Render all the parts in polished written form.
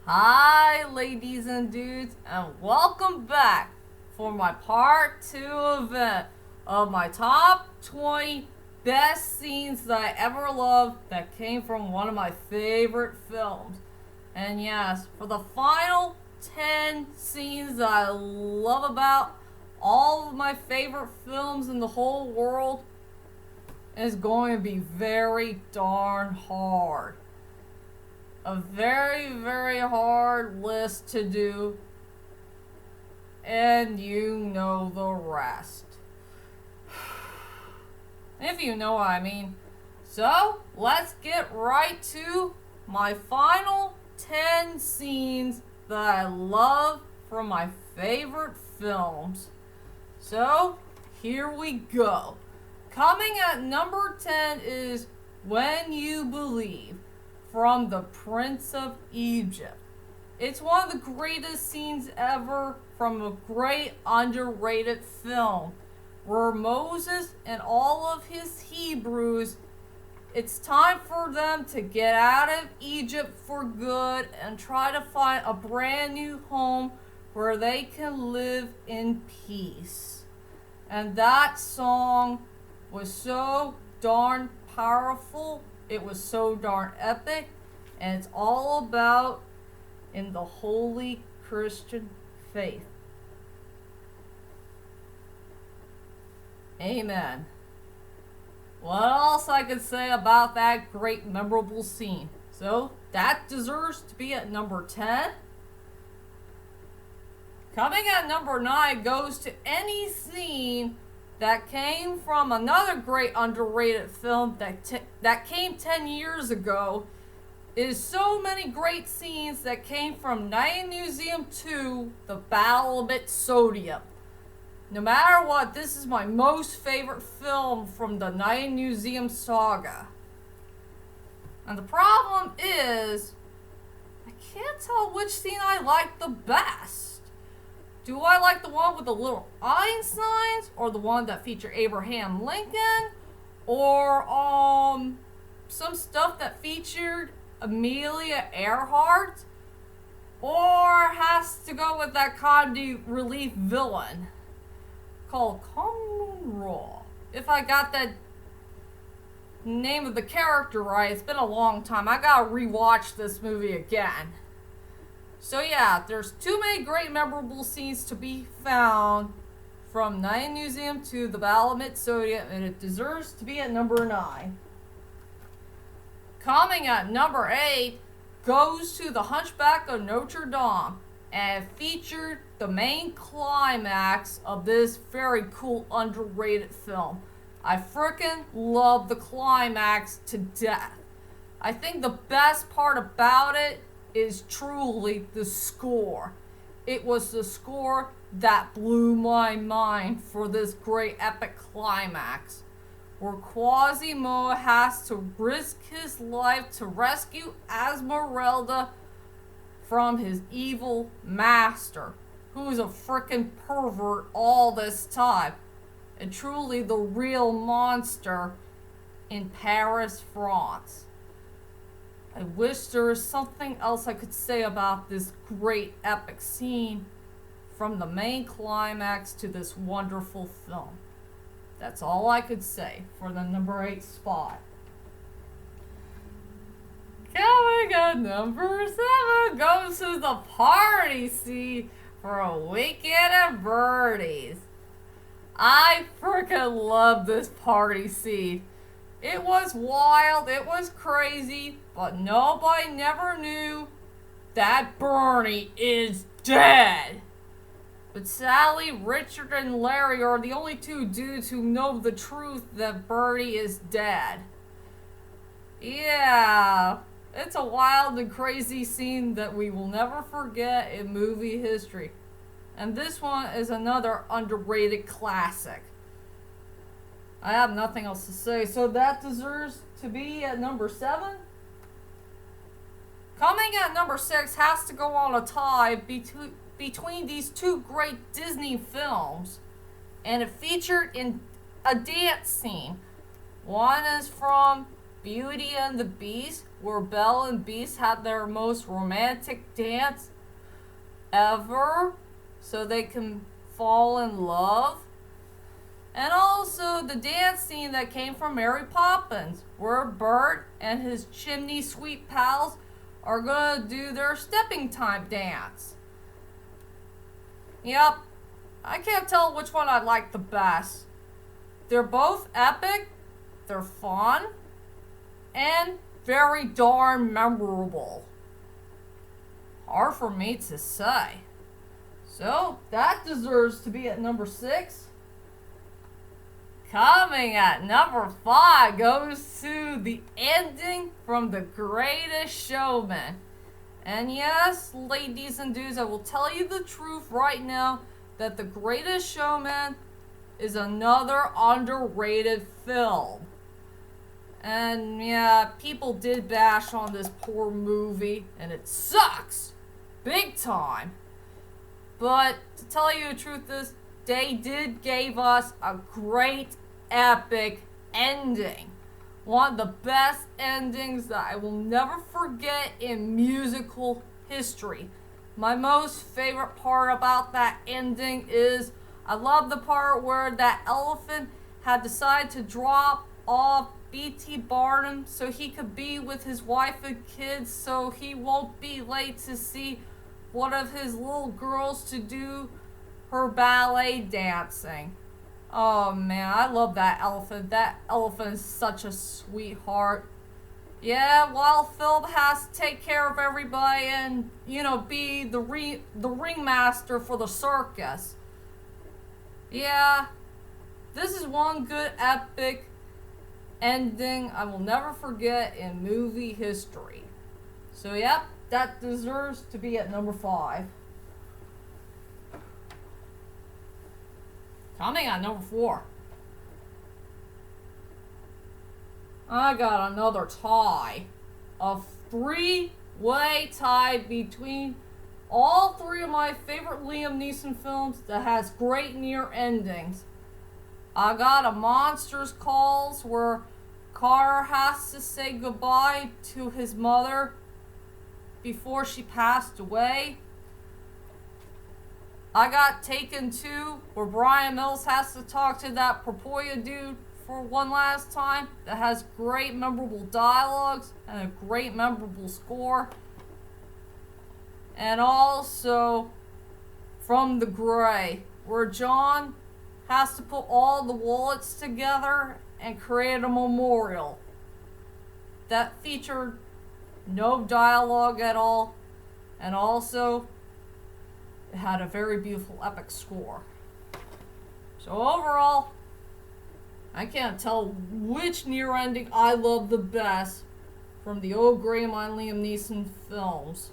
Hi, ladies and dudes, and welcome back for my part 2 event of my top 20 best scenes that I ever loved that came from one of my favorite films. And yes, for the final 10 scenes that I love about all of my favorite films in the whole world, is going to be very darn hard. A very, very hard list to do, and you know the rest. If you know what I mean. So, let's get right to my final 10 scenes that I love from my favorite films. So, here we go. Coming at number 10 is When You Believe, from The Prince of Egypt. It's one of the greatest scenes ever from a great underrated film where Moses and all of his Hebrews, it's time for them to get out of Egypt for good and try to find a brand new home where they can live in peace. And that song was so darn powerful. It was so darn epic, and it's all about in the holy Christian faith. Amen. What else I could say about that great memorable scene? So that deserves to be at number 10. Coming at number 9 goes to any scene that came from another great underrated film that came 10 years ago. Is so many great scenes that came from Night in Museum 2, The Battle of Sodium. No matter what, this is my most favorite film from the Night in Museum saga. And the problem is, I can't tell which scene I like the best. Do I like the one with the little Einsteins, or the one that featured Abraham Lincoln, or some stuff that featured Amelia Earhart, or has to go with that comedy relief villain called Kong Raw? If I got that name of the character right, it's been a long time. I gotta rewatch this movie again. So yeah, there's too many great memorable scenes to be found from Night in Museum to The Battle of Sodium, and it deserves to be at number 9. Coming at number 8 goes to The Hunchback of Notre Dame, and it featured the main climax of this very cool underrated film. I frickin' love the climax to death. I think the best part about it is truly the score. It was the score that blew my mind for this great epic climax, where Quasimodo has to risk his life to rescue Esmeralda from his evil master, who's a frickin' pervert all this time, and truly the real monster in Paris, France. I wish there was something else I could say about this great epic scene from the main climax to this wonderful film. That's all I could say for the number 8 spot. Coming at number 7 goes to the party scene for A Weekend at Bernie's. I freaking love this party scene. It was wild, it was crazy, but nobody never knew that Bernie is dead. But sadly, Richard and Larry are the only two dudes who know the truth that Bernie is dead. Yeah, it's a wild and crazy scene that we will never forget in movie history. And this one is another underrated classic. I have nothing else to say, so that deserves to be at number 7. Coming at number 6 has to go on a tie between these two great Disney films, and it featured in a dance scene. One is from Beauty and the Beast, where Belle and Beast had their most romantic dance ever so they can fall in love. And also the dance scene that came from Mary Poppins, where Bert and his chimney sweep pals are gonna do their stepping time dance. Yep, I can't tell which one I like the best. They're both epic, they're fun, and very darn memorable. Hard for me to say. So, that deserves to be at number 6. Coming at number 5 goes to the ending from The Greatest Showman. And yes, ladies and dudes, I will tell you the truth right now that The Greatest Showman is another underrated film. And yeah, people did bash on this poor movie, and it sucks. Big time. But to tell you the truth is, they did give us a great, epic ending. One of the best endings that I will never forget in musical history. My most favorite part about that ending is I love the part where that elephant had decided to drop off B.T. Barnum so he could be with his wife and kids so he won't be late to see one of his little girls to do her ballet dancing. Oh man, I love that elephant. That elephant is such a sweetheart. Yeah, while Philip has to take care of everybody and, be the ringmaster for the circus. Yeah, this is one good epic ending I will never forget in movie history. So yep, that deserves to be at number 5. Coming at number 4. I got another tie. A 3-way tie between all 3 of my favorite Liam Neeson films that has great near endings. I got A Monster's Calls, where Carter has to say goodbye to his mother before she passed away. I got Taken 2, where Brian Mills has to talk to that Propoya dude for one last time. That has great memorable dialogues and a great memorable score. And also From the Grey, where John has to put all the wallets together and create a memorial that featured no dialogue at all, and also it had a very beautiful epic score. So overall, I can't tell which near ending I love the best from the old Greymine Liam Neeson films.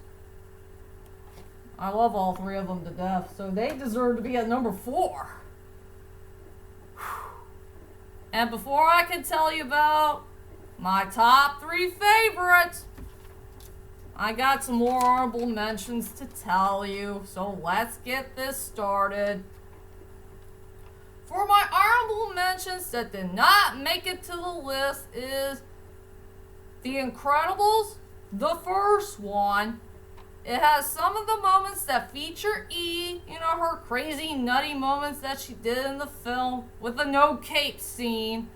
I love all 3 of them to death, so they deserve to be at number 4. And before I can tell you about my top 3 favorites, I got some more honorable mentions to tell you, so let's get this started. For my honorable mentions that did not make it to the list is The Incredibles, the first one. It has some of the moments that feature E, her crazy nutty moments that she did in the film with the no cape scene.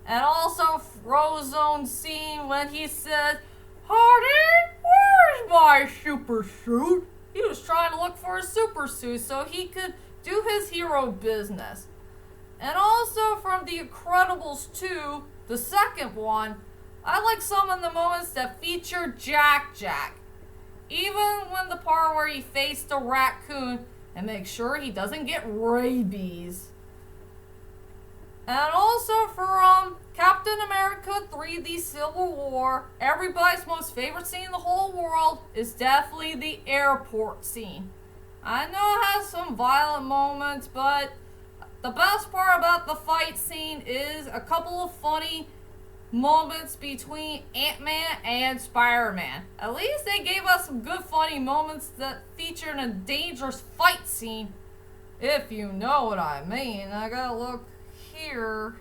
And also Frozone scene when he said, "Honey, where's my super suit?" He was trying to look for a super suit so he could do his hero business. And also from The Incredibles 2, the second one, I like some of the moments that feature Jack Jack. Even when the part where he faced a raccoon and make sure he doesn't get rabies. And also from Captain America 3, The Civil War, everybody's most favorite scene in the whole world is definitely the airport scene. I know it has some violent moments, but the best part about the fight scene is a couple of funny moments between Ant-Man and Spider-Man. At least they gave us some good funny moments that featured a dangerous fight scene, if you know what I mean. I gotta look here.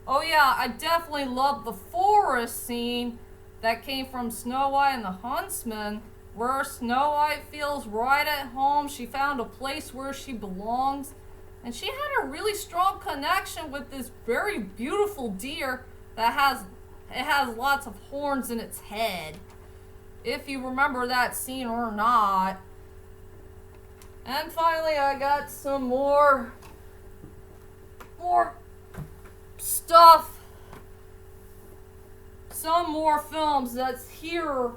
Oh yeah, I definitely love the forest scene that came from Snow White and the Huntsman, where Snow White feels right at home. She found a place where she belongs. And she had a really strong connection with this very beautiful deer that has lots of horns in its head. If you remember that scene or not. And finally, I got some more stuff. Some more films that's here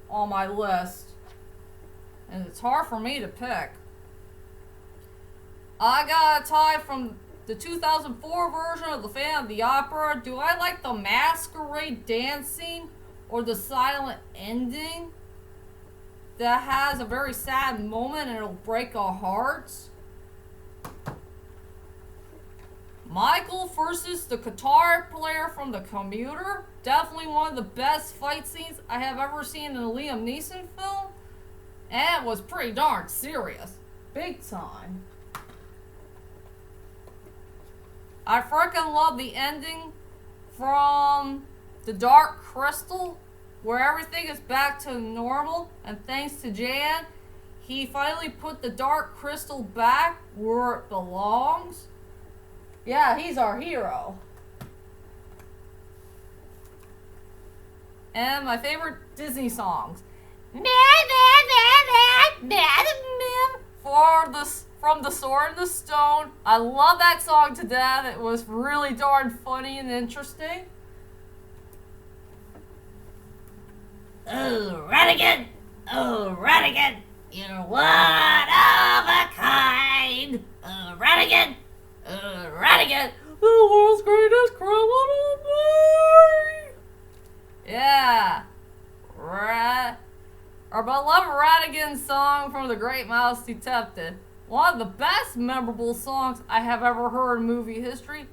on my list. And it's hard for me to pick. I got a tie from the 2004 version of The Phantom of the Opera. Do I like the masquerade dancing or the silent ending that has a very sad moment and it'll break our hearts? Michael versus the guitar player from The Commuter. Definitely one of the best fight scenes I have ever seen in a Liam Neeson film. And it was pretty darn serious. Big time. I freaking love the ending from The Dark Crystal, where everything is back to normal, and thanks to Jan, he finally put the Dark Crystal back where it belongs. Yeah, he's our hero. And my favorite Disney songs. From The Sword and the Stone. I love that song to death. It was really darn funny and interesting. Oh, Ratigan! Oh, Ratigan! You're one of a kind! Oh, Ratigan! Oh, Ratigan! The world's greatest criminal boy! Yeah. Our beloved Ratigan song from The Great Mouse Detective. One of the best memorable songs I have ever heard in movie history.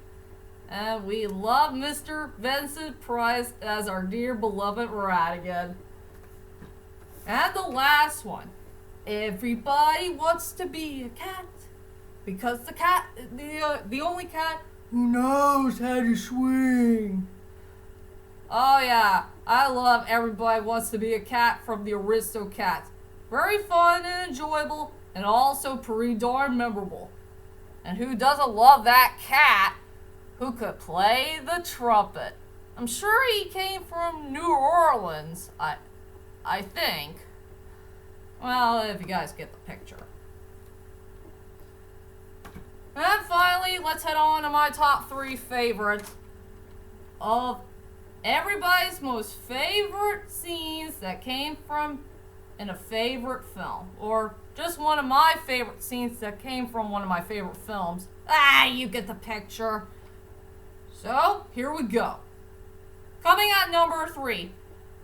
And we love Mr. Vincent Price as our dear beloved Ratigan. And the last one. Everybody wants to be a cat. Because the cat, the only cat who knows how to swing. Oh yeah, I love Everybody Wants to Be a Cat from the Aristocats. Very fun and enjoyable, and also pretty darn memorable. And who doesn't love that cat who could play the trumpet? I'm sure he came from New Orleans, I think. Well, if you guys get the picture. And finally, let's head on to my top 3 favorites of everybody's most favorite scenes that came from in a favorite film. Or just one of my favorite scenes that came from one of my favorite films. You get the picture. So, here we go. Coming at number 3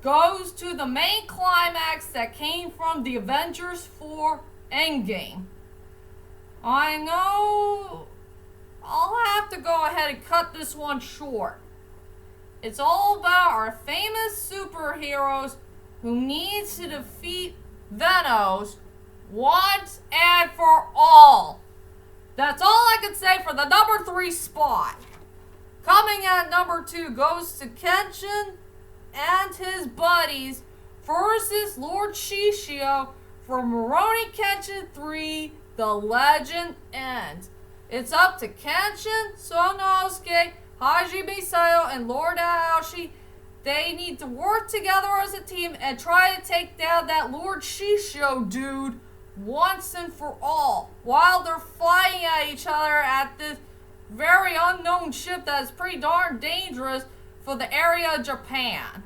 goes to the main climax that came from the Avengers 4 Endgame. I know I'll have to go ahead and cut this one short. It's all about our famous superheroes who needs to defeat Thanos once and for all. That's all I can say for the number 3 spot. Coming at number 2 goes to Kenshin and his buddies versus Lord Shishio from Rurouni Kenshin 3, The Legend Ends. It's up to Kenshin, Sonosuke, Hajime Sayo, and Lord Aoshi. They need to work together as a team and try to take down that Lord Shishio dude once and for all, while they're fighting at each other at this very unknown ship that is pretty darn dangerous for the area of Japan.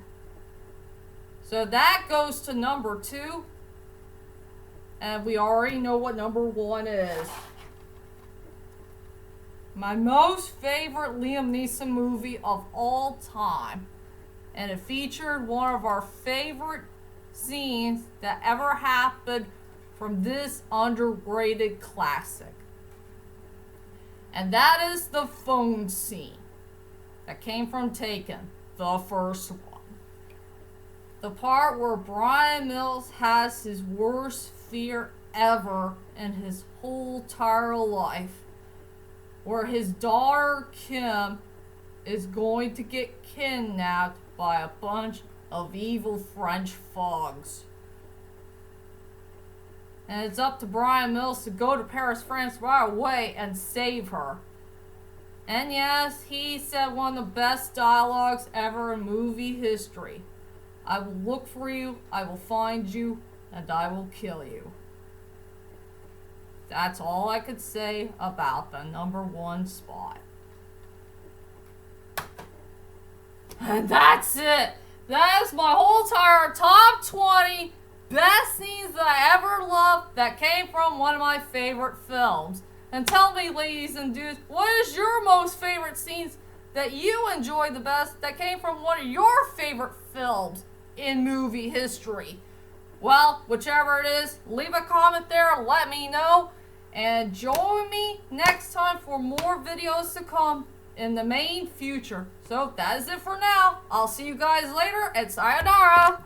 So that goes to number 2. And we already know what number 1 is. My most favorite Liam Neeson movie of all time. And it featured one of our favorite scenes that ever happened from this underrated classic. And that is the phone scene that came from Taken, the first one. The part where Brian Mills has his worst fear ever in his whole entire life. Where his daughter Kim is going to get kidnapped by a bunch of evil French thugs. And it's up to Brian Mills to go to Paris, France right away and save her. And yes, he said one of the best dialogues ever in movie history. I will look for you, I will find you, and I will kill you. That's all I could say about the #1 spot. And that's it. That is my whole entire top 20 best scenes that I ever loved that came from one of my favorite films. And tell me, ladies and dudes, what is your most favorite scenes that you enjoyed the best that came from one of your favorite films in movie history? Well, whichever it is, leave a comment there, let me know, and join me next time for more videos to come in the main future. So that is it for now. I'll see you guys later, and sayonara!